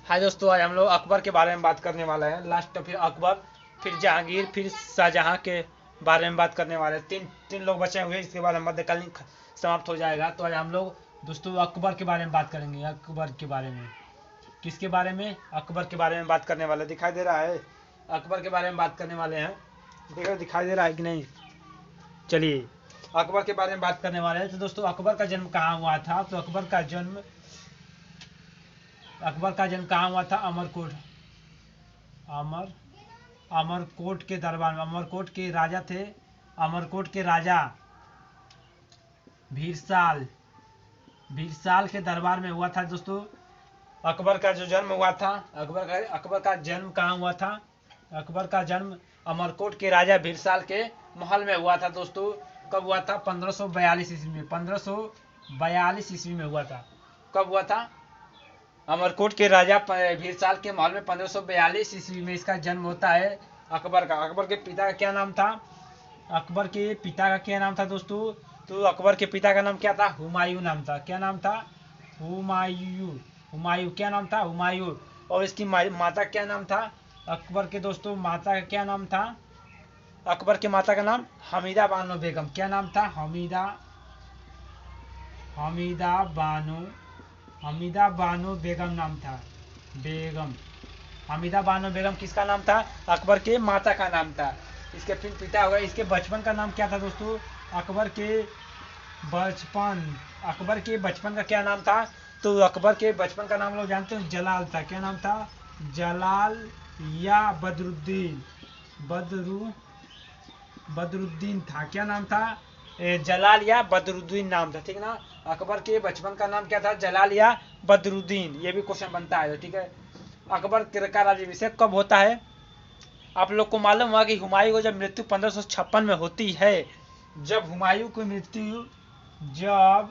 हाय दोस्तों, आज हम लोग अकबर के बारे में बात करने वाले हैं। लास्ट फिर अकबर, फिर जहांगीर, फिर शाहजहां के बारे में बात करने वाले हैं। तीन तीन लोग बचे हुए, इसके बाद हम मध्यकालीन समाप्त हो जाएगा। तो आज हम लोग दोस्तों अकबर के बारे में बात करेंगे। अकबर के बारे में, किसके बारे में? अकबर के बारे में बात करने वाले। दिखाई दे रहा है? अकबर के बारे में बात करने वाले हैं। देखो दिखाई दे रहा है कि नहीं? चलिए अकबर के बारे में बात करने वाले हैं। तो दोस्तों अकबर का जन्म कहाँ हुआ था? तो अकबर का जन्म कहाँ हुआ था? अमरकोट। अमरकोट के दरबार में। अमरकोट के राजा थे, अमरकोट के राजा भीरसाल के दरबार में हुआ था दोस्तों अकबर का जो जन्म हुआ था। अकबर का जन्म कहाँ हुआ था? अकबर का जन्म अमरकोट के राजा भीरसाल के महल में हुआ था दोस्तों। कब हुआ था? 1542 ईस्वी में। 1542 ईस्वी में हुआ था। कब हुआ था? अमरकोट के राजा भीरसाल के महल में 1542 ईस्वी में इसका जन्म होता है अकबर का। अकबर के पिता का क्या नाम था? अकबर के पिता का क्या नाम था दोस्तों? तो अकबर के पिता का नाम क्या था? हुमायूं नाम था। क्या नाम था? हुमायूं क्या नाम था? हुमायूं। और इसकी माता क्या नाम था अकबर के दोस्तों? माता का क्या नाम था? अकबर की माता का नाम हमीदा बानो बेगम। क्या नाम था? हमीदा बानो बेगम नाम था। हमीदा बानो बेगम किसका नाम था? अकबर के माता का नाम था। इसके फिर पिता हो गए। इसके बचपन का नाम क्या था दोस्तों? अकबर के बचपन का क्या नाम था? तो अकबर के बचपन का नाम लोग जानते हैं, जलाल था। क्या नाम था? जलाल या बदरुद्दीन था। क्या नाम था? जलाल या बदरुद्दीन नाम था। ठीक ना? अकबर के बचपन का नाम क्या था? जलाल या बदरुद्दीन। ये भी क्वेश्चन बनता है। ठीक है। अकबर का राज्याभिषेक कब होता है? आप लोग को मालूम हुआ कि हुमायूं को जब मृत्यु 1556 में होती है, जब हुमायूं की मृत्यु जब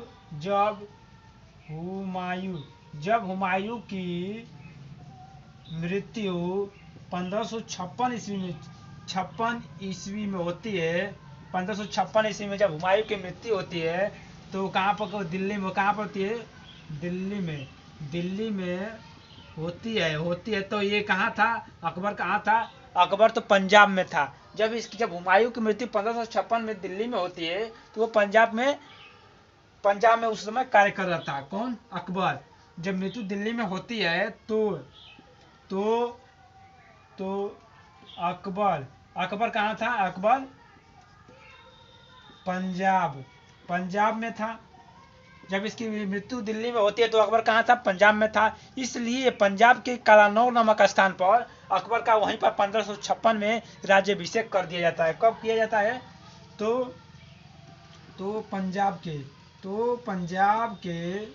जब हुमायूं की मृत्यु 1556 ईस्वी में 56 ईस्वी में होती है। 1556 ईस्वी में जब हुमायूं की मृत्यु होती है तो कहाँ पर? दिल्ली में। कहाँ पर होती है? दिल्ली में होती है। तो ये कहाँ था? अकबर कहाँ था? अकबर तो पंजाब में था। जब हुमायूं की मृत्यु 1556 में दिल्ली में होती है तो वो पंजाब में उस समय कार्य कर रहा था। कौन? अकबर। जब मृत्यु दिल्ली में होती है तो तो अकबर कहाँ था? अकबर पंजाब में था। जब इसकी मृत्यु दिल्ली में होती है तो अकबर कहाँ था? पंजाब में था। इसलिए पंजाब के कालानौर नामक स्थान पर अकबर का वहीं पर 1556 में राज्याभिषेक कर दिया जाता है। कब किया जाता है? तो पंजाब के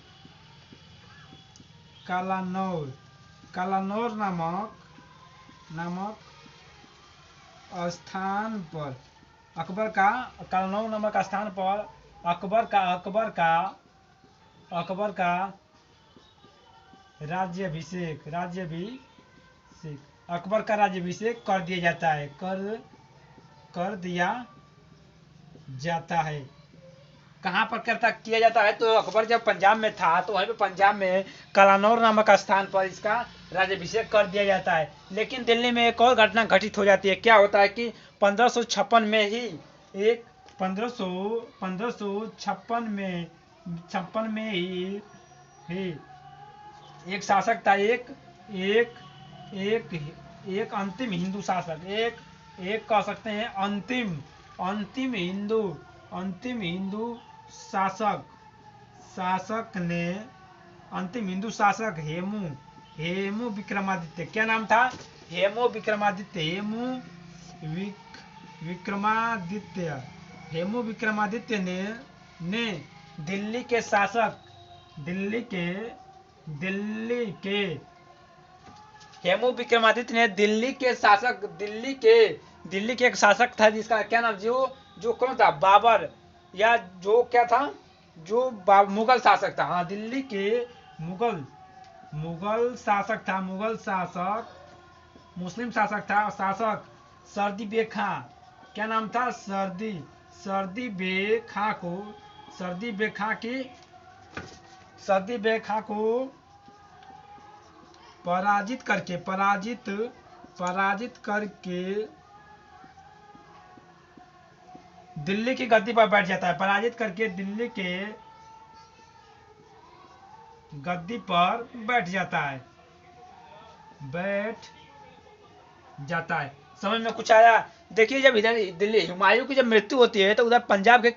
कालानौर नामक स्थान पर अकबर का कालानौर नामक स्थान पर अकबर का राज्याभिषेक अकबर का राज्याभिषेक कर दिया जाता है। कर दिया जाता है। कहाँ पर किया जाता है? तो अकबर जब पंजाब में था तो वहीं पे पंजाब में कालानौर नामक स्थान पर इसका राज्याभिषेक कर दिया जाता है। लेकिन दिल्ली में एक और घटना घटित हो जाती है। क्या होता है कि 1556 में ही एक 1556 में ही एक शासक था। एक अंतिम हिंदू शासक। एक कह सकते हैं अंतिम हिंदू शासक ने अंतिम हिंदू शासक हेमू विक्रमादित्य। क्या नाम था? हेमू विक्रमादित्य ने दिल्ली के हेमू विक्रमादित्य ने दिल्ली के एक शासक था जिसका क्या नाम? जो कौन था? बाबर, या जो क्या था? जो मुगल शासक था। हाँ, दिल्ली के मुगल शासक था। मुस्लिम शासक था। सर्दी बे खां। क्या नाम था? सर्दी बे खां को पराजित करके दिल्ली की गद्दी पर बैठ जाता है। पराजित करके दिल्ली के गद्दी पर बैठ जाता है। समझ में कुछ आया? देखिए, जब इधर दिल्ली हुमायूं की जब मृत्यु होती है तो उधर पंजाब के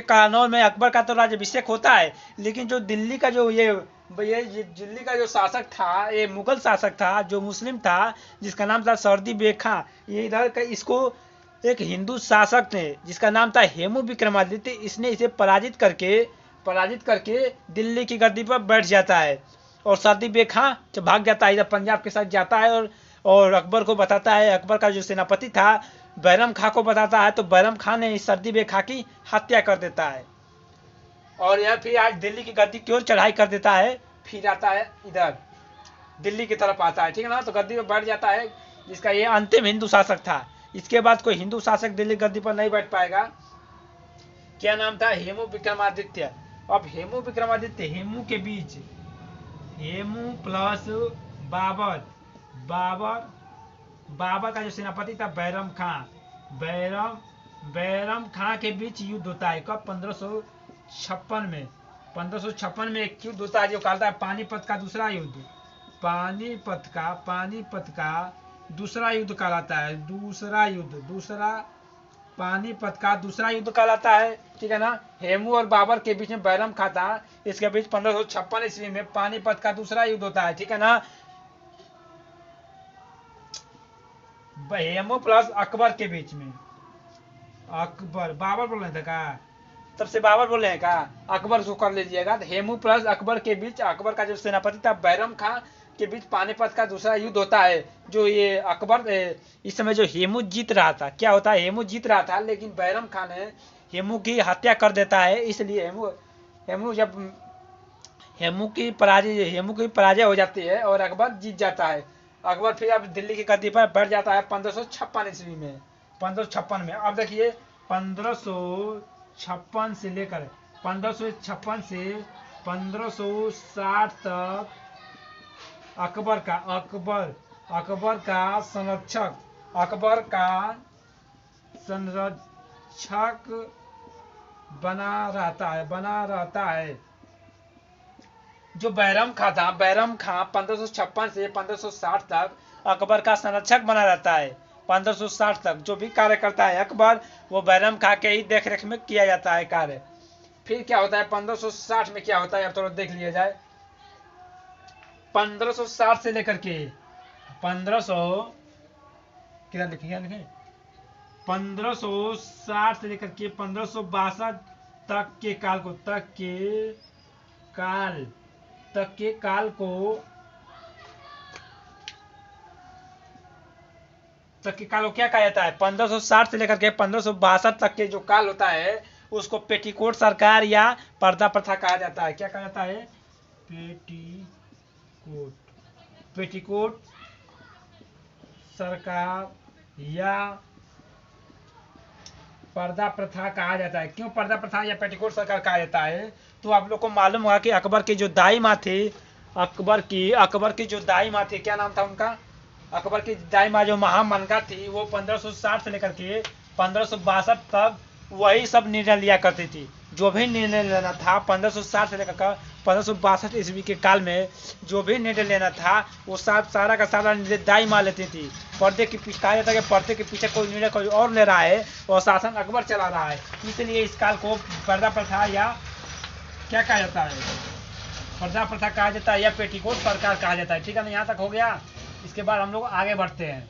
कालानौर में अकबर का तो राज्याभिषेक होता है, लेकिन जो दिल्ली का जो ये दिल्ली का जो शासक था, ये मुगल शासक था जो मुस्लिम था, जिसका नाम था सर्दी बेग खां, ये इधर का इसको एक हिंदू शासक ने जिसका नाम था हेमू विक्रमादित्य, इसने इसे पराजित करके दिल्ली की गद्दी पर बैठ जाता है। और सर्दी बेग खां जब भाग जाता है, इधर पंजाब के साथ जाता है और अकबर को बताता है, अकबर का जो सेनापति था बैरम खां को बताता है, तो बैरम खां ने इस सर्दी बेग खां की हत्या कर देता है। और यह फिर आज दिल्ली की गद्दी की ओर चढ़ाई कर देता है, फिर आता है इधर दिल्ली की तरफ आता है, ठीक है ना। तो गद्दी पर बैठ जाता है, जिसका ये अंतिम हिंदू शासक था। इसके बाद कोई हिंदू शासक दिल्ली गद्दी पर नहीं बैठ पाएगा। क्या नाम था? हेमू विक्रमादित्य। अब हेमू विक्रमादित्य, हेमू के बीच हेमू प्लस बाबर का जो सेनापति था बैरम खां के बीच युद्ध होता है। कब? 1556 में एक युद्ध होता है जो कहता है पानीपत का दूसरा युद्ध। पानीपत का दूसरा युद्ध कहलाता है। पानीपत का दूसरा युद्ध कहलाता है, ठीक है ना। हेमू और बाबर के बीच में बैरम खां था, इसके बीच 1556 ईस्वी में पानीपत का दूसरा युद्ध होता है, ठीक है ना। हेमू प्लस अकबर के बीच में, बाबर बोल रहे थे का? तब से बाबर बोल रहे हैं का? अकबर को कर लीजिएगा। तो हेमू प्लस अकबर के बीच, अकबर का जो सेनापति था बैरम खां के बीच पानीपत का दूसरा युद्ध होता है। जो ये अकबर इस समय जो हेमू जीत रहा था, क्या होता है, हेमू जीत रहा था, लेकिन बैरम खां ने हेमू की हत्या कर देता है। इसलिए हेमू की पराजय हो जाती है और अकबर जीत जाता है। अकबर फिर अब दिल्ली की गद्दी पर बैठ जाता है 1556 ईस्वी में। 1556 में, अब देखिए 1556 से लेकर 1556 से 1560 तक अकबर का संरक्षक बना रहता है। जो बैरम खां था, 1556 से 1560 तक अकबर का संरक्षक बना रहता है। 1560 तक जो भी कार्य करता है अकबर, वो बैरम खां के ही देखरेख में किया जाता है कार्य। फिर क्या होता है 1560 में, क्या होता है अब थोड़ा देख लिया जाए। 1560 से लेकर के 1560 से लेकर के 1562 तक के काल को क्या कहा जाता है? 1560 से लेकर के 1562 तक के जो काल होता है उसको पेटीकोट सरकार या पर्दा प्रथा कहा जाता है। क्या कहा जाता है? पेटीकोट सरकार या पर्दा प्रथा कहा जाता है। क्यों पर्दा प्रथा या पेटीकोट सरकार कहा जाता है? तो आप लोग को मालूम होगा कि अकबर की जो दाई माँ थी, क्या नाम था उनका? अकबर की दाई माँ जो महामनगा थी, वो 1560 से लेकर के 1562 तक वही सब निर्णय लिया करती थी। जो भी निर्णय लेना था 1560 से लेकर 1562 ईस्वी के काल में, जो भी निर्णय लेना था वो सारा का सारा निर्णय दाई माँ लेती थी। पर्दे के पीछे कहा जाता है कि पर्दे के पीछे कोई निर्णय कोई और ले रहा है और शासन अकबर चला रहा है, इसलिए इस काल को पर्दा प्रथा या क्या कहा जाता है? पर्दा प्रथा कहा जाता है या पेटीकोट सरकार कहा जाता है, ठीक है ना। यहाँ तक हो गया। इसके बाद हम लोग आगे बढ़ते हैं।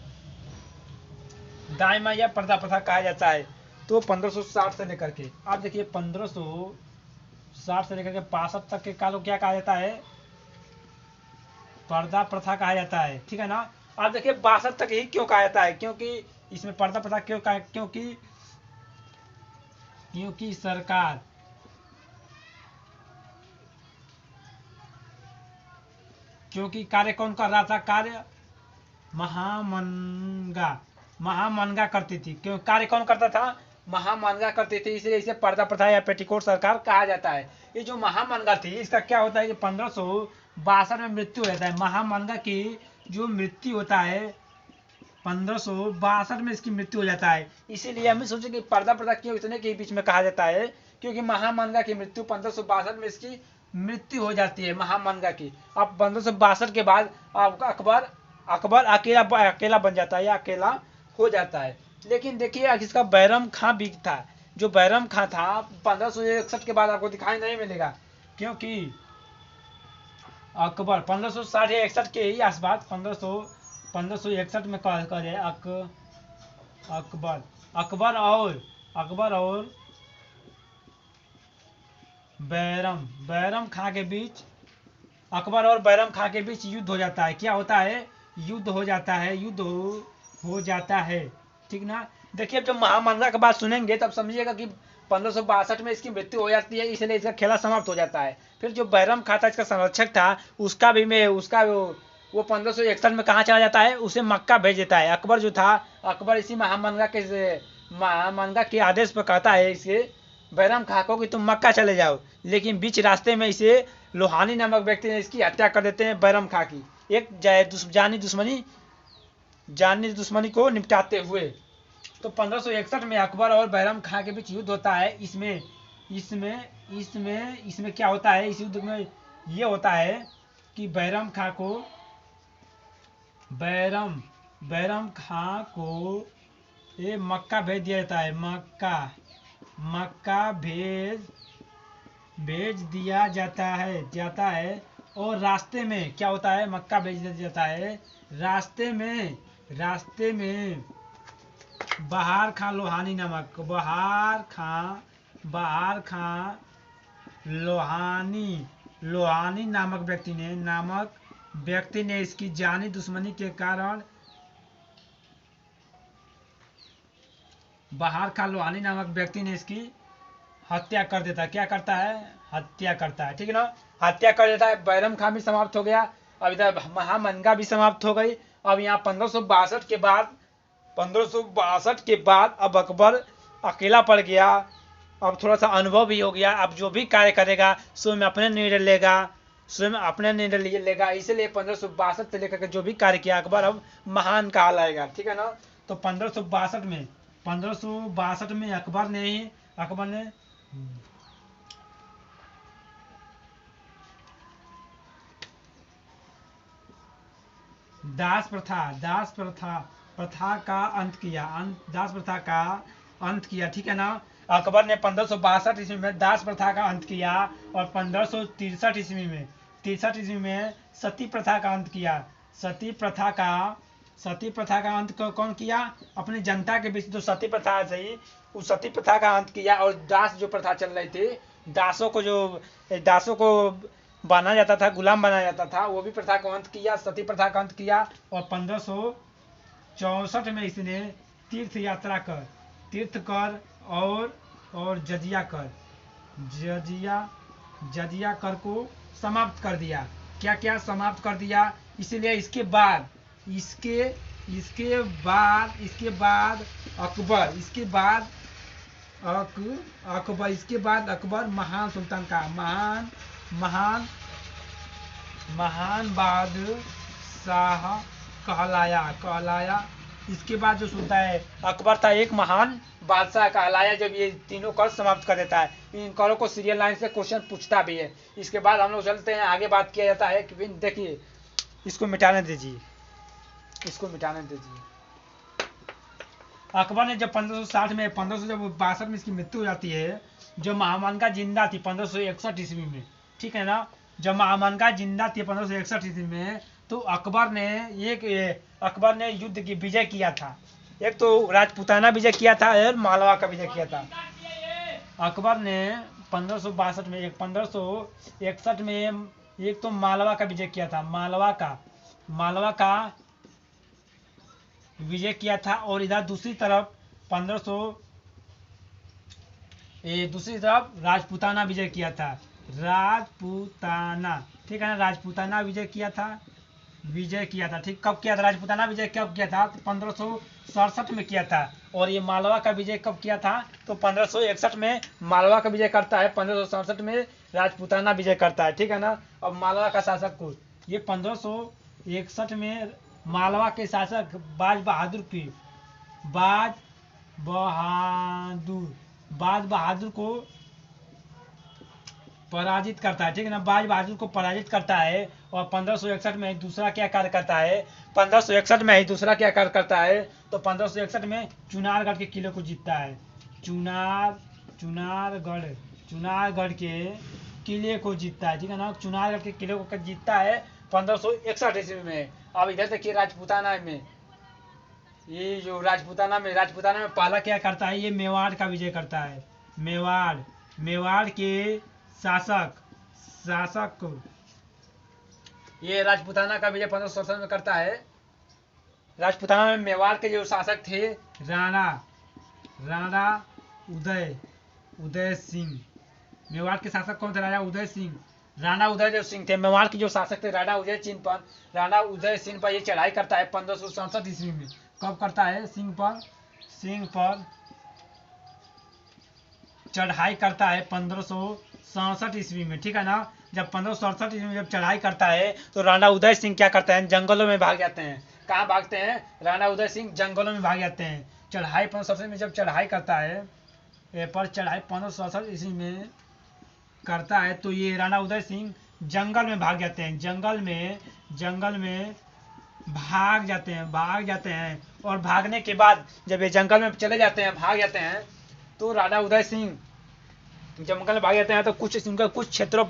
दाई माँ या पर्दा प्रथा कहा जाता है। तो 1560 से लेकर के आप देखिए 1560 से लेकर के 65 तक के काल को क्या कहा जाता है? पर्दा प्रथा कहा जाता है, ठीक है ना। आप देखिए 62 तक ही क्यों कहा जाता है? क्योंकि इसमें पर्दा प्रथा क्यों कहा? क्योंकि सरकार कार्य कौन कर रहा था? कार्य महामनगा करती थी। क्यों कार्य कौन करता था? महामनगा करती थी, इसलिए इसे पर्दा प्रथा या पेटीकोट सरकार कहा जाता है। ये जो महामनगा थी, इसका क्या होता है कि 1562 में मृत्यु हो जाता है। महामंगा की जो मृत्यु होता है 1562 में इसकी मृत्यु हो जाता है। इसीलिए हमें सोचे कि पर्दा पर्दा क्यों इतने के बीच में कहा जाता है, क्योंकि महामंगा की मृत्यु 1562 में इसकी मृत्यु हो जाती है महामंगा की। अब 1562 के बाद आपका अकबर अकेला बन जाता है या अकेला हो जाता है। लेकिन देखिए इसका बैरम खां भी था, जो बैरम खां था 1561 के बाद आपको दिखाई नहीं मिलेगा, क्योंकि अकबर 1560 या 61 के ही आसपास 1561 में करे अकबर और बैरम खां के बीच युद्ध हो जाता है। क्या होता है? युद्ध हो जाता है। ठीक ना। देखिए जब महामंगा की बात सुनेंगे तब समझिएगा कि 1562 में इसकी मृत्यु हो जाती है, इसलिए इसका खेला समाप्त हो जाता है। फिर जो बैरम खां था इसका संरक्षक था, उसका वो 1561 में कहाँ चला जाता है? उसे मक्का भेज देता है। अकबर जो था, अकबर इसी महामंगा के आदेश पर कहता है इसे बैरम खां को कि तुम मक्का चले जाओ, लेकिन बीच रास्ते में इसे लोहानी नामक व्यक्ति ने इसकी हत्या कर देते हैं बैरम खां की, एक जानी दुश्मनी को निपटाते हुए। तो 1561 में अकबर और बैरम खां के बीच युद्ध होता है। इसमें क्या होता है? इस युद्ध में ये होता है कि बैरम खां को ये मक्का भेज दिया जाता है। मक्का भेज दिया जाता है। और रास्ते में क्या होता है? मक्का भेज दिया जाता है। रास्ते में बहार खां लोहानी नामक व्यक्ति ने इसकी जानी दुश्मनी के कारण बहार खां लोहानी नामक व्यक्ति ने इसकी हत्या कर देता है। क्या करता है? हत्या करता है। ठीक है ना। हत्या कर देता है। बैरम खां भी समाप्त हो गया। अब इधर महामंगा भी समाप्त हो गई। अब यहाँ 1562 के बाद अब अकबर अकेला पड़ गया। अब थोड़ा सा अनुभव भी हो गया। अब जो भी कार्य करेगा स्वयं अपने निर्णय लेगा। इसलिए 1562 से लेकर के जो भी कार्य किया अकबर अब महान कहलाएगा। ठीक है ना। तो 1562 में अकबर ने दास प्रथा का अंत किया। ठीक है ना। अकबर ने 1562 ईस्वी में दास प्रथा का अंत किया और 1563 ईस्वी में सती प्रथा का अंत किया। सती प्रथा का अंत कौन किया? अपनी जनता के बीच जो सती प्रथा थी उस सती प्रथा का अंत किया। और दास जो प्रथा चल रही थी, दासों को बनाया जाता था, गुलाम बनाया जाता था, वो भी प्रथा को अंत किया, सती प्रथा का अंत किया। और 1564 में इसने तीर्थ कर और जजिया कर को समाप्त कर दिया। क्या समाप्त कर दिया? इसलिए इसके बाद अकबर महान सुल्तान का महान बादशाह कहलाया। इसके बाद जो सुल्तान है अकबर था एक महान बादशाह कहलाया। जब ये तीनों कर समाप्त कर देता है, इन करों को सीरियल लाइन से क्वेश्चन पूछता भी है। इसके बाद हम लोग चलते हैं आगे। बात किया जाता है कि देखिए इसको मिटाने दीजिए। अकबर ने जब 1562 में इसकी मृत्यु हो जाती है, जब महामंगा जिंदा थी 1561 ईस्वी में। ठीक है ना। जब महामंगा जिंदा थी 1561 ईस्वी में, तो अकबर ने युद्ध की विजय किया था। एक तो राजपूताना विजय किया था और मालवा का विजय किया था। अकबर ने 1562 में 1561 में एक तो मालवा का विजय किया था। मालवा का विजय किया था। और इधर दूसरी तरफ राजपूताना विजय किया था। ठीक है ना। राजपूताना विजय किया था। विजय किया था। ठीक, कब किया था राजपूताना विजय, कब किया था? तो 1567 में किया था। और ये मालवा का विजय कब किया था? तो 1561 में मालवा का विजय करता है, 1567 में राजपूताना विजय करता है। ठीक है ना। अब मालवा का शासक को, ये 1561 में मालवा के शासक बाज बहादुर की, बाज बहादुर को पराजित करता है। ठीक है ना, बाज बहादुर को पराजित करता है। और 1561 में दूसरा क्या कार्य करता है? 1561 में ही दूसरा क्या कार्य करता है? तो 1561 में चुनारगढ़ के किले को जीतता है। चुनारगढ़ के किले को जीतता है। ठीक है ना, चुनारगढ़ के किले को जीतता है 1561 ईस्वी में। अब इधर देखिए राजपूताना में, ये जो राजपूताना में पहला क्या करता है? ये मेवाड़ का विजय करता है। मेवाड़ के शासक को ये राजपूताना का विजय 1567 में करता है। राजपूताना में मेवाड़ के जो शासक थे राणा उदय सिंह। मेवाड़ के शासक कौन थे? राजा उदय सिंह, राणा उदय सिंह थे। मेवाड़ के जो शासक थे राणा उदय सिंह पर ये चढ़ाई करता है 1567 ईस्वी में। कब करता है? सिंह पर चढ़ाई करता है 1567 ईस्वी में। ठीक है ना, जब 1567 ईस्वी में जब चढ़ाई करता है तो राणा उदय सिंह क्या करते हैं? जंगलों में भाग जाते हैं। कहाँ भागते हैं? राणा उदय सिंह जंगलों में भाग जाते हैं। चढ़ाई 1567 में जब चढ़ाई करता है, पर चढ़ाई 1567 ईस्वी में करता है तो ये राणा उदय सिंह जंगल में भाग जाते हैं। जंगल में भाग जाते हैं। और भागने के बाद जब ये जंगल में चले जाते हैं, भाग जाते हैं, तो राणा उदय सिंह जंगल में भाग जाते हैं तो उनके कुछ क्षेत्रों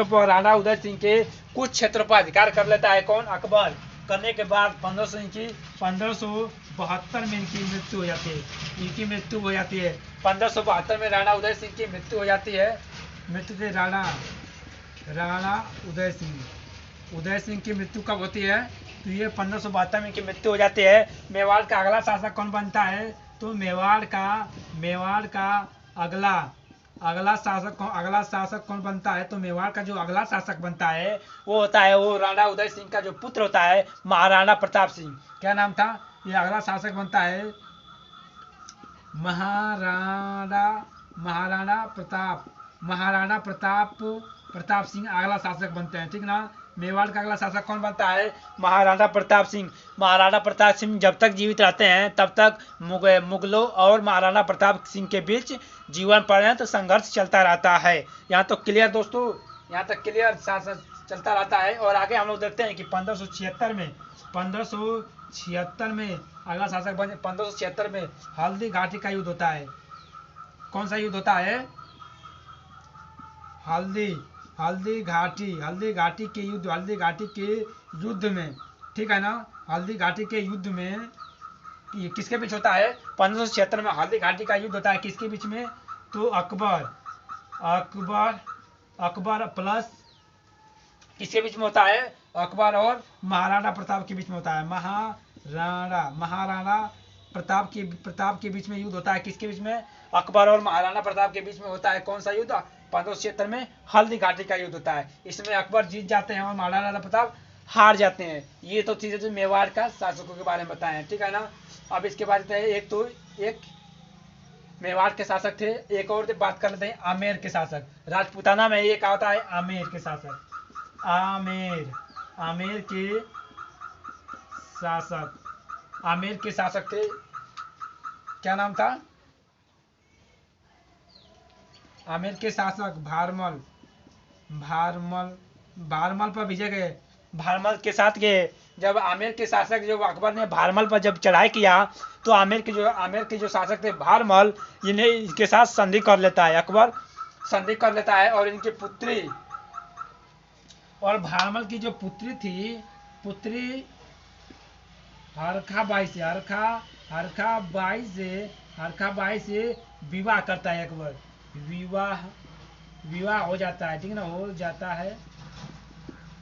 पर राणा उदय सिंह के कुछ क्षेत्रों पर अधिकार कर लेता है। कौन? अकबर। करने के बाद 1572 में इनकी मृत्यु हो जाती है। 1572 में राणा उदय सिंह की मृत्यु हो जाती है। मृत्यु से राणा उदय सिंह की मृत्यु कब होती है? तो ये 1572 में इनकी मृत्यु हो जाती है। मेवाड़ का अगला शासक कौन बनता है? तो मेवाड़ का अगला शासक कौन बनता है? तो मेवाड़ का जो अगला शासक बनता है वो होता है, वो राणा उदय सिंह का जो पुत्र होता है, महाराणा प्रताप सिंह। क्या नाम था? ये अगला शासक बनता है महाराणा प्रताप सिंह अगला शासक बनते हैं। ठीक ना। मेवाड़ का अगला शासक कौन बनता है? महाराणा प्रताप सिंह। महाराणा प्रताप सिंह जब तक जीवित रहते हैं तब तक मुगलों और महाराणा प्रताप सिंह के बीच जीवन पर्यंत संघर्ष चलता रहता है। यहाँ तो क्लियर दोस्तों, यहाँ तक क्लियर शासन चलता रहता है। और आगे हम लोग देखते हैं कि 1576 में अगला शासक बने। 1576 में हल्दी घाटी का युद्ध होता है। कौन सा युद्ध होता है? हल्दी घाटी के युद्ध में। ठीक है ना, हल्दी घाटी के युद्ध में ये किसके बीच होता है? 1576 में हल्दी घाटी का युद्ध होता है। किसके बीच में? तो अकबर प्लस किसके बीच में होता है? अकबर और महाराणा प्रताप के बीच में होता है। महाराणा प्रताप के बीच में युद्ध होता है। किसके बीच में? अकबर और महाराणा प्रताप के बीच में होता है। कौन सा युद्ध? 1576 में हल्दी घाटी का युद्ध होता है। इसमें अकबर जीत जाते हैं और महाराणा प्रताप हार जाते हैं। ये तो चीजें जो मेवाड़ का शासकों के बारे में बताए हैं। ठीक है ना। अब इसके बाद एक मेवाड़ के शासक थे। एक और बात कर लेते हैं आमेर के शासक। राजपूताना में एक आता है आमेर के शासक। आमेर के शासक थे। क्या नाम था? आमेर के शासक भारमल पर विजय गए। भारमल के साथ गए। जब आमेर के शासक जो अकबर ने भारमल पर जब चढ़ाई किया तो आमेर के जो शासक थे भारमल, इनके साथ संधि कर लेता है। अकबर संधि कर लेता है और इनकी पुत्री और भारमल की जो पुत्री हरखा बाई से विवाह करता है अकबर। विवाह हो जाता है। ठीक ना, हो जाता है।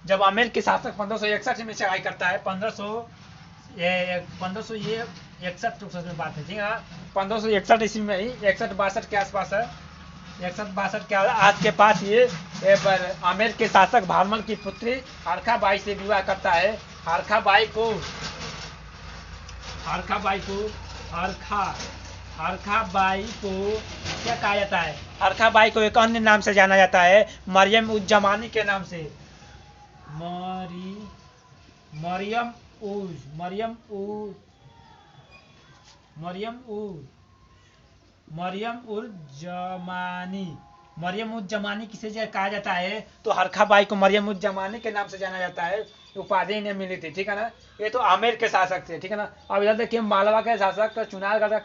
जब आमेर के शासक 1561 में चढ़ाई करता है, 1561 में बात है। ठीक है, 1561 ईस्वी में ही 61-62 के आसपास है। 6162 के आज के पास ये आमेर के शासक भारमल की पुत्री हरखा बाई से विवाह करता है। हरखा बाई को क्या कहा जाता है? हरखा बाई को एक अन्य नाम से जाना जाता है, मरियम उज जमानी के नाम से। मरियम उज जमानी किसे कहा जाता है? तो हरखा बाई को मरियम उज जमानी के नाम से जाना जाता है, उपाधि इन्हें मिली थी। ठीक है ना, ये तो आमेर के शासक थे। ठीक है ना, अब इधर देखिए मालवा के शासक चुनारगढ़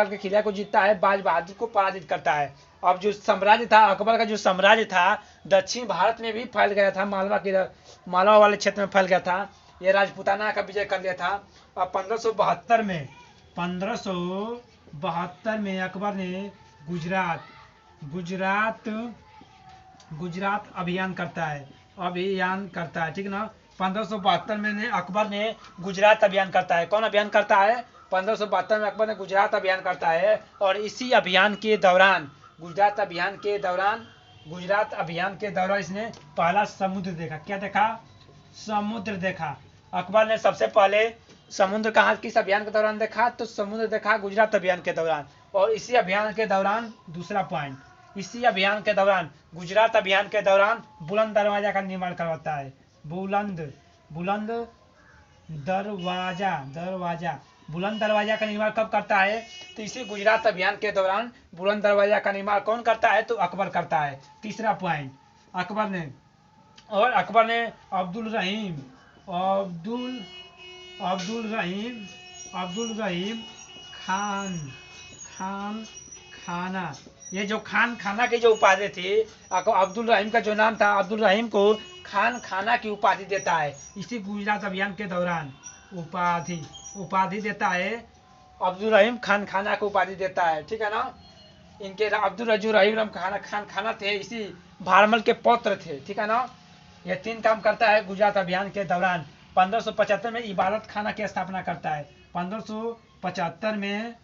के किला को जीतता है, बाज बहादुर को पराजित करता है। अब जो साम्राज्य था, अकबर का जो साम्राज्य था दक्षिण भारत में भी फैल गया था, मालवा वाले क्षेत्र में फैल गया था। ये राजपूताना का विजय कर लिया था। अब 1572 में अकबर ने गुजरात अभियान करता है। ठीक है ना, 1572 में अकबर ने गुजरात अभियान करता है। कौन अभियान करता है? 1572 में अकबर ने गुजरात अभियान करता है। और इसी अभियान के दौरान गुजरात अभियान के दौरान इसने पहला समुद्र देखा। क्या देखा? समुद्र देखा। अकबर ने सबसे पहले समुद्र कहाँ किस अभियान के दौरान देखा? तो समुद्र देखा गुजरात अभियान के दौरान। और इसी अभियान के दौरान, दूसरा पॉइंट, इसी अभियान के दौरान गुजरात अभियान के दौरान बुलंद दरवाजा का निर्माण करवाता है। बुलंद दरवाजा का निर्माण कब करता है? तो इसी गुजरात अभियान के दौरान बुलंद दरवाजा का निर्माण कौन करता है? तो अकबर करता है। तीसरा पॉइंट, अकबर ने अब्दुल रहीम खाना, ये जो खाना की जो उपाधि थी, अब्दुल रहीम का जो नाम था, अब्दुल रहीम को खाना की उपाधि देता है। इसी गुजरात अभियान के दौरान उपाधि देता है, अब्दुल रहीम खाना को उपाधि देता है। ठीक है ना, इनके अब्दुल रहीम खाना थे, इसी भारमल के पौत्र थे। ठीक है ना, ये 3 काम करता है गुजरात अभियान के दौरान। 1575 में इबादत खाना की स्थापना करता है। 1575 में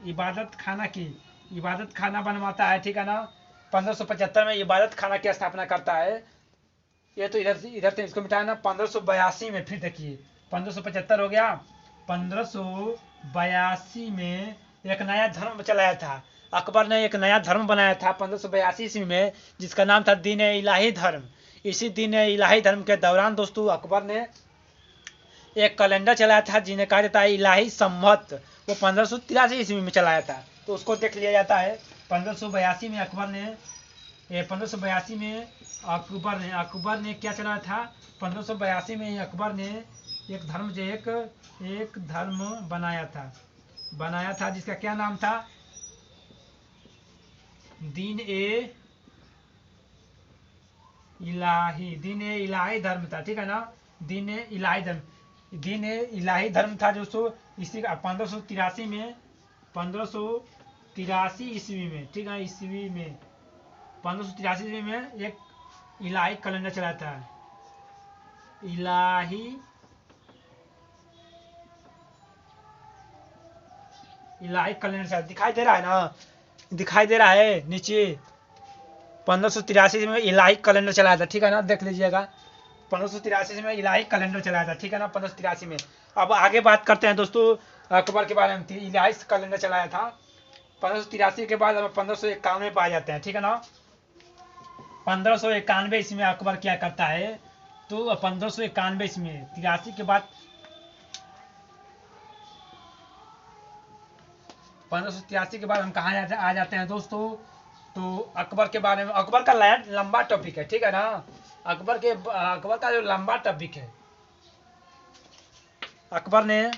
इबादत खाना बनवाता है। ठीक है ना, 1575 में इबादत खाना की स्थापना करता है। ये तो इधर से इसको मिटाना। 1582 में फिर देखिए, 1575 हो गया, 1582 में एक नया धर्म चलाया था। अकबर ने एक नया धर्म बनाया था 1582 ईस्वी में, जिसका नाम था दीन ए इलाही धर्म। इसी दीन ए इलाही धर्म के दौरान दोस्तों अकबर ने एक कैलेंडर चलाया था जिन्हें कहा जाता है इलाही सम्मत। वो 1583 ईस्वी में चलाया था, तो उसको देख लिया जाता है। 1582 में अकबर ने क्या चलाया था? 1582 में अकबर ने एक धर्म बनाया था जिसका क्या नाम था? दीन ए इलाही धर्म था। ठीक है ना, दीन ए इलाही धर्म था दोस्तों। इसी 1583 में 1583 ईस्वी में, ठीक है, 1583 ईस्वी में एक इलाही कैलेंडर चला था। इलाही कैलेंडर दिखाई दे रहा है ना, दिखाई दे रहा है नीचे। 1583 में इलाही कैलेंडर चलाया था। ठीक है ना, देख लीजिएगा, 1583 में इलाही कैलेंडर चलाया था। ठीक है ना, 1583 में। अब आगे बात करते हैं दोस्तों अकबर के बारे में। इलाही कैलेंडर चलाया था 1583 के बाद। अब 1591 पे आ जाते हैं। ठीक है ना, 1591 इसमें अकबर क्या करता है? तो 1591 इसमें 83 के बाद 1583 के बाद हम कहाँ आ जाते हैं दोस्तों? तो अकबर के बारे में। अकबर का लंबा टॉपिक है। ठीक है ना, अकबर का जो लंबा टॉपिक है, अकबर ने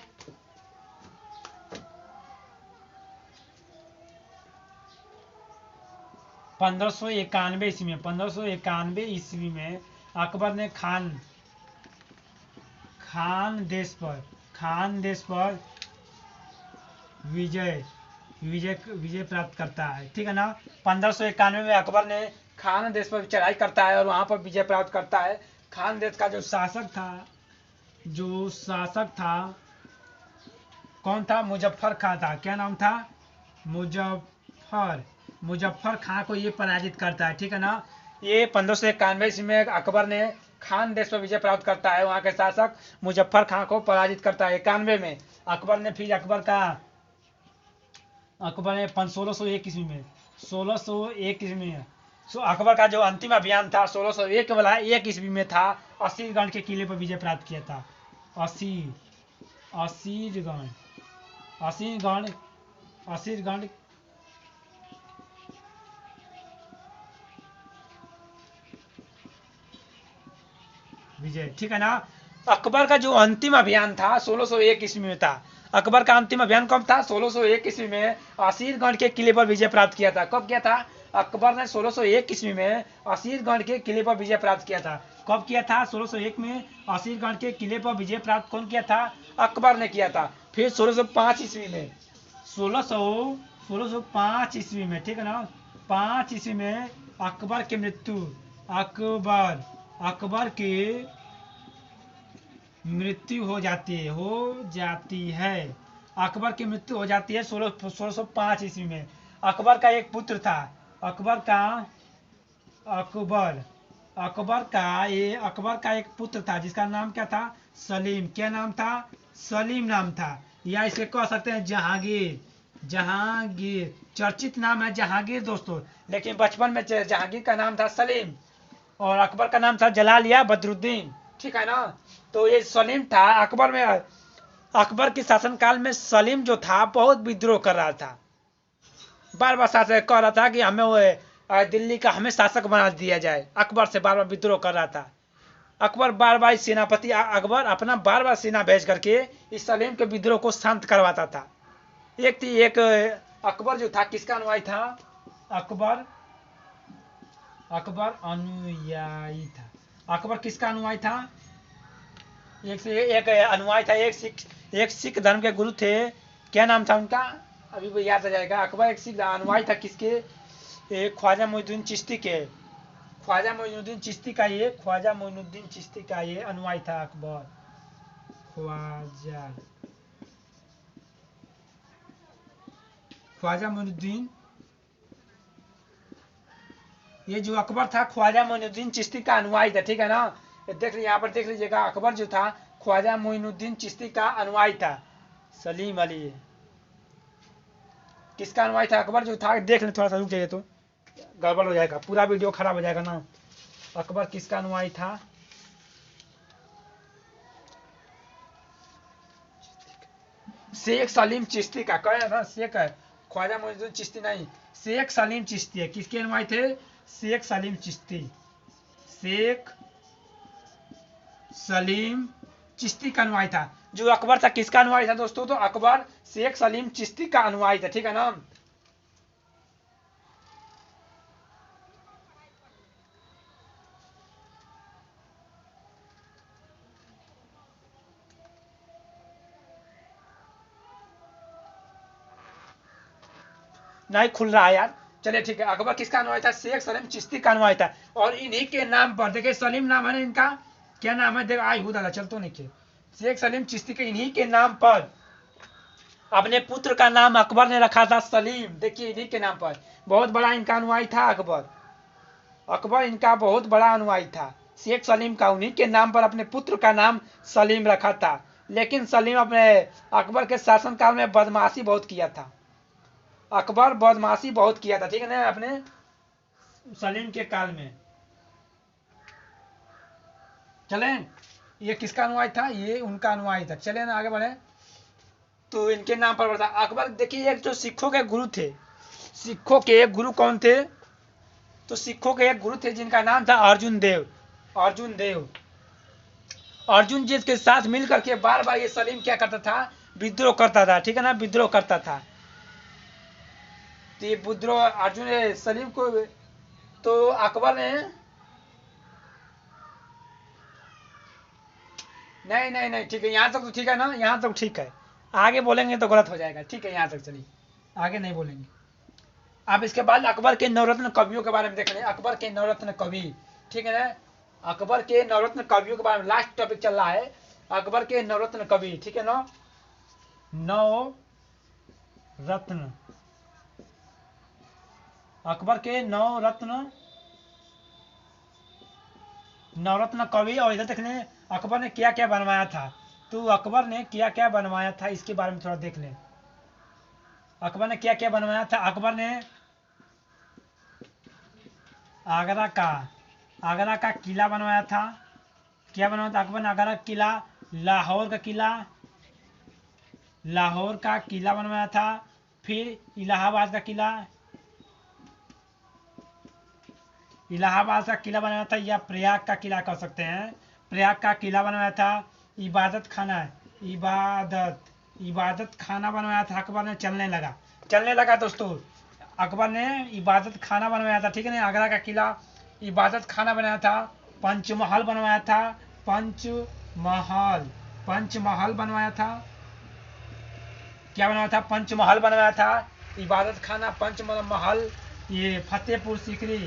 1591 ईस्वी में अकबर ने खान देश पर विजय प्राप्त करता है। ठीक है ना, 1591 में अकबर ने खान देश पर चढ़ाई करता है और वहां पर विजय प्राप्त करता है। खान देश का जो शासक था कौन था? मुजफ्फर खां था। क्या नाम था? मुजफ्फर खां को ये पराजित करता है, ठीक है ना। ये 1591 ईस्वी में अकबर ने खान देश पर विजय प्राप्त करता है, वहाँ के शासक मुजफ्फर खां को पराजित करता है 91 में। अकबर ने 1601 ईस्वी में 1601 ईस्वी में अकबर का जो अंतिम अभियान था 1601 वाला 1 ईस्वी में था, असीरगढ़ के किले पर विजय प्राप्त किया था। असीरगढ़ विजय, ठीक है ना। अकबर का जो अंतिम अभियान था 1601 ईस्वी में था। अकबर का अंतिम अभियान कब था? 1601 ईस्वी में असीरगढ़ के किले पर विजय प्राप्त किया था। कब किया था? अकबर ने 1601 ईस्वी में असीरगढ़ के किले पर विजय प्राप्त किया था। कब किया था? 1601 में असीरगढ़ के किले पर विजय प्राप्त कौन किया था? अकबर ने किया था। फिर 1605 ईस्वी में 1605 ईस्वी में, ठीक है ना, 5 ईस्वी में अकबर की मृत्यु अकबर की मृत्यु हो जाती है। अकबर की मृत्यु हो जाती है 1605 ईस्वी में। अकबर का एक पुत्र था। अकबर का एक पुत्र था जिसका नाम क्या था? सलीम। क्या नाम था? सलीम नाम था, या इसे कह सकते हैं जहांगीर। चर्चित नाम है जहांगीर दोस्तों, लेकिन बचपन में जहांगीर का नाम था सलीम और अकबर का नाम था जलाल या बदरुद्दीन, ठीक है ना। तो ये सलीम था। अकबर के शासनकाल में सलीम जो था बहुत विद्रोह कर रहा था, बार बार शासक कह रहा था कि हमें दिल्ली का हमें शासक बना दिया जाए। अकबर से बार बार विद्रोह कर रहा था। अकबर बार बार सेनापति अकबर अपना बार बार सेना भेज करके इस सलीम के विद्रोह को शांत करवाता था। एक अकबर जो था किसका अनुयायी था? अकबर अनुयायी था। अकबर किसका अनुयायी था? एक अनुयायी था, एक सिख धर्म के गुरु थे। क्या नाम था उनका? अभी वो याद आ जाएगा। अकबर एक सिख अनुयायी था किसके? ख्वाजा मोइनुद्दीन चिश्ती के। ख्वाजा मोइनुद्दीन चिश्ती का ये अनुयायी था अकबर। ख्वाजा मोइनुद्दीन, ये जो अकबर था ख्वाजा मोइनुद्दीन चिश्ती का अनुयायी था, ठीक है ना। देख लीजिए, यहाँ पर देख लीजिएगा, अकबर जो था ख्वाजा मोइनुद्दीन चिश्ती का अनुयायी था। सलीम अली किसका अनुयायी था? अकबर जो था, देख ले, थोड़ा सा रुक जाइए तो गड़बड़ हो जाएगा, पूरा वीडियो खराब हो जाएगा ना। अकबर किसका अनुयायी था? शेख सलीम चिश्ती का। कह रहा शेख है, ख्वाजा मोइनुद्दीन चिश्ती नहीं, शेख सलीम चिश्ती है। किसके अनुयायी थे? शेख सलीम चिश्ती। शेख सलीम चिश्ती का अनुयायी था। जो अकबर था किसका अनुयायी था दोस्तों? तो अकबर शेख सलीम चिश्ती का अनुयायी था, ठीक है ना। नहीं खुल रहा है यार, चलिए ठीक है। अकबर किसका अनुयायी था? शेख सलीम चिश्ती का अनुयायी था। और इन्हीं के नाम पर देखिए, सलीम नाम है ना इनका, क्या नाम है? देखो, आई हूँ दादा, चल तो नहीं के। शेख सलीम चिश्ती के इन्हीं के नाम पर अपने पुत्र का नाम अकबर ने रखा था सलीम। देखिए, इन्हीं के नाम पर बहुत बड़ा इनका अनुयायी था अकबर इनका बहुत बड़ा अनुयायी था। शेख सलीम का उन्हीं के नाम पर अपने पुत्र का नाम सलीम रखा था। लेकिन सलीम अपने अकबर के शासनकाल में बदमाशी बहुत किया था। अकबर बदमाशी बहुत किया था, ठीक है ना, अपने सलीम के काल में। चले, ये किसका अनुयायी था? ये उनका अनुयायी था। चले ना आगे बढ़े, तो इनके नाम पर बढ़ता अकबर। देखिए, एक जो सिखों के गुरु थे, सिखों के एक गुरु कौन थे? तो सिखों के एक गुरु थे जिनका नाम था अर्जुन देव। अर्जुन जी के साथ मिलकर के बार बार ये सलीम क्या करता था? विद्रोह करता था, ठीक है ना, विद्रोह करता था। तो ये विद्रोह अर्जुन सलीम को, तो अकबर ने नहीं, ठीक है, यहाँ तक तो ठीक है ना, यहाँ तक ठीक है। आगे बोलेंगे तो गलत हो जाएगा, ठीक है, यहाँ तक चलिए, आगे नहीं बोलेंगे। अब इसके बाद अकबर के नवरत्न कवियों के बारे में देख रहे हैं। अकबर के नवरत्न कवि, ठीक है ना, अकबर के नवरत्न कवियों के बारे में लास्ट टॉपिक चल रहा है। अकबर के नवरत्न कवि, ठीक है ना, नवरत्न अकबर के नवरत्न कवि। और इधर देख लें अकबर ने क्या क्या बनवाया था। तो अकबर ने क्या क्या बनवाया था इसके बारे में थोड़ा देख लें। अकबर ने क्या क्या बनवाया था। अकबर ने आगरा का किला बनवाया था। क्या बनवाया था अकबर ने। आगरा का किला, लाहौर का किला बनवाया था। फिर इलाहाबाद का किला बनाया था, या प्रयाग का किला कह सकते हैं। प्रयाग का किला बनवाया था। इबादत खाना बनवाया था। अकबर ने चलने लगा दोस्तों। अकबर ने इबादत खाना बनवाया था, ठीक है ना। आगरा का किला, इबादत खाना बनाया था। पंचमहल बनवाया था। पंचमहल बनवाया था। क्या बनवाया था। पंचमहल बनवाया था। इबादत खाना, पंचमहल। ये फतेहपुर सीकरी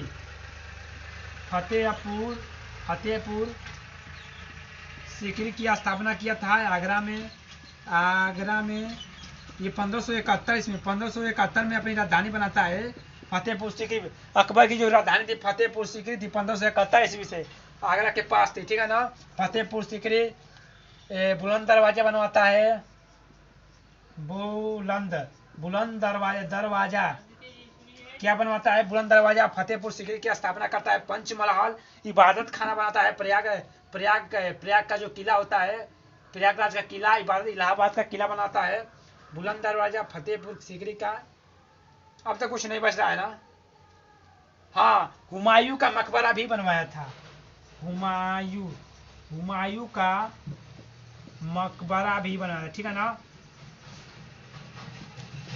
की स्थापना किया था आगरा में। ये 1571 इसमें 1571 में अपनी राजधानी बनाता है फतेहपुर सीकरी। अकबर की जो राजधानी थी फतेहपुर सीकरी थी, 1571 ईस्वी से आगरा के पास थी, ठीक है ना। फतेहपुर सीकरी। बुलंद दरवाजा बनवाता है। बुलंद दरवाजा क्या बनवाता है। बुलंद दरवाजा। फतेहपुर सीकरी की स्थापना करता है। पंचमहल, इबादत खाना बनाता है। प्रयाग का जो किला होता है, प्रयागराज का किला, इलाहाबाद का किला बनाता है। बुलंद दरवाजा, फतेहपुर सीकरी का। अब तक कुछ नहीं बच रहा है ना। हाँ, हुमायूं का मकबरा भी बनवाया था। हुमायूं का मकबरा भी बनाया, ठीक है ना।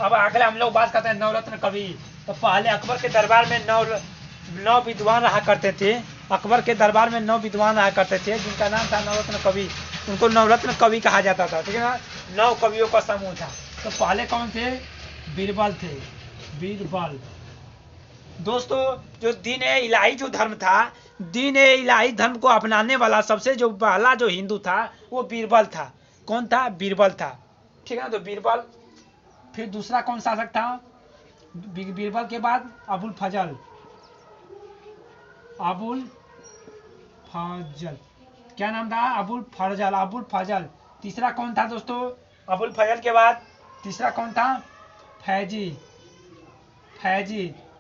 अब अगले हम लोग बात करते हैं नवरत्न कवि। तो पहले अकबर के दरबार में नौ विद्वान रहा करते थे। अकबर के दरबार में 9 विद्वान रहा करते थे, जिनका नाम था नवरत्न कवि। उनको नवरत्न कवि कहा जाता था, ठीक है ना। 9 कवियों का समूह था। तो पहले कौन थे। बीरबल। दोस्तों जो दीन ए इलाही जो धर्म था, दीन ए इलाही धर्म को अपनाने वाला सबसे जो पहला जो हिंदू था वो बीरबल था। कौन था। बीरबल था, ठीक है ना। तो बीरबल। फिर दूसरा कौन शासक था बीरबल के बाद। अबुल फजल। क्या नाम था। अबुल फजल। तीसरा कौन था दोस्तों। अबुल फजल के बाद तीसरा कौन था। फैजी।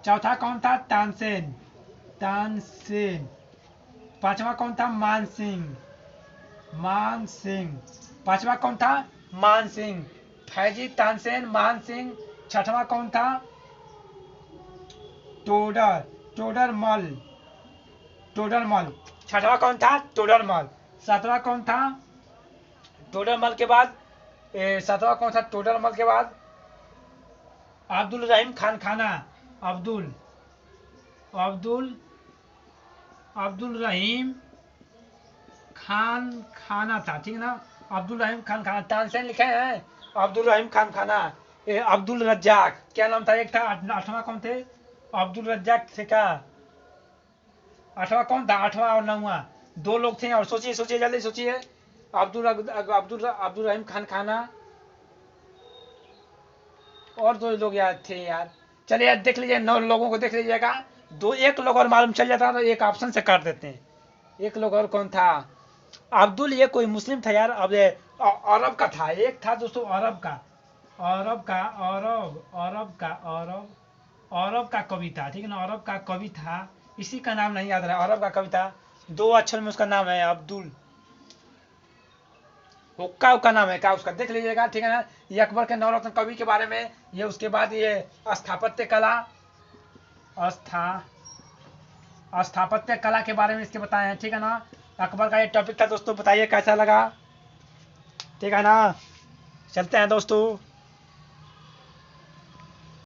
चौथा कौन था। तानसेन। पांचवा कौन था। मान सिंह। पांचवा कौन था। मान सिंह। फैजी, तानसेन, मान सिंह। छठवां कौन था। टोडरमल। छठवां कौन था। टोडरमल। सातवां कौन था। टोडरमल के बाद अब्दुल रहीम खान खाना। अब्दुल रहीम खान खाना था, ठीक है ना। अब्दुल रहीम खान खाना। तानसेन लिखे हैं। अब्दुल रहीम खान खाना। अब्दुल रज्जाक। क्या नाम था। एक था। 8वां कौन थे। अब्दुल रज्जाक थे क्या। 8वां कौन था। 8वां और 9वां 2 लोग थे। और सोचिए जल्दी सोचिए। अब्दुल रहीम खान खाना और 2 लोग याद थे यार। चलिए यार देख लीजिए, 9 लोगों को देख लीजिएगा। एक लोग और मालूम चल जाता तो एक ऑप्शन से काट देते हैं। एक लोग और कौन था। अब्दुल, ये कोई मुस्लिम था यार। अब अरब का था। एक था दोस्तों अरब का कवि था, ठीक है ना। अरब का कवि था, इसी का नाम नहीं याद रहा। अरब का कवि था, 2 अक्षर में उसका नाम है अब्दुल। हुक्का नाम है क्या उसका, देख लीजिएगा, ठीक है ना। ये अकबर के नवरत्न कवि के बारे में। ये उसके बाद ये स्थापत्य कला के बारे में इसके बताए हैं, ठीक है ना। अकबर का ये टॉपिक था दोस्तों। बताइए कैसा लगा, ठीक है ना। चलते हैं दोस्तों।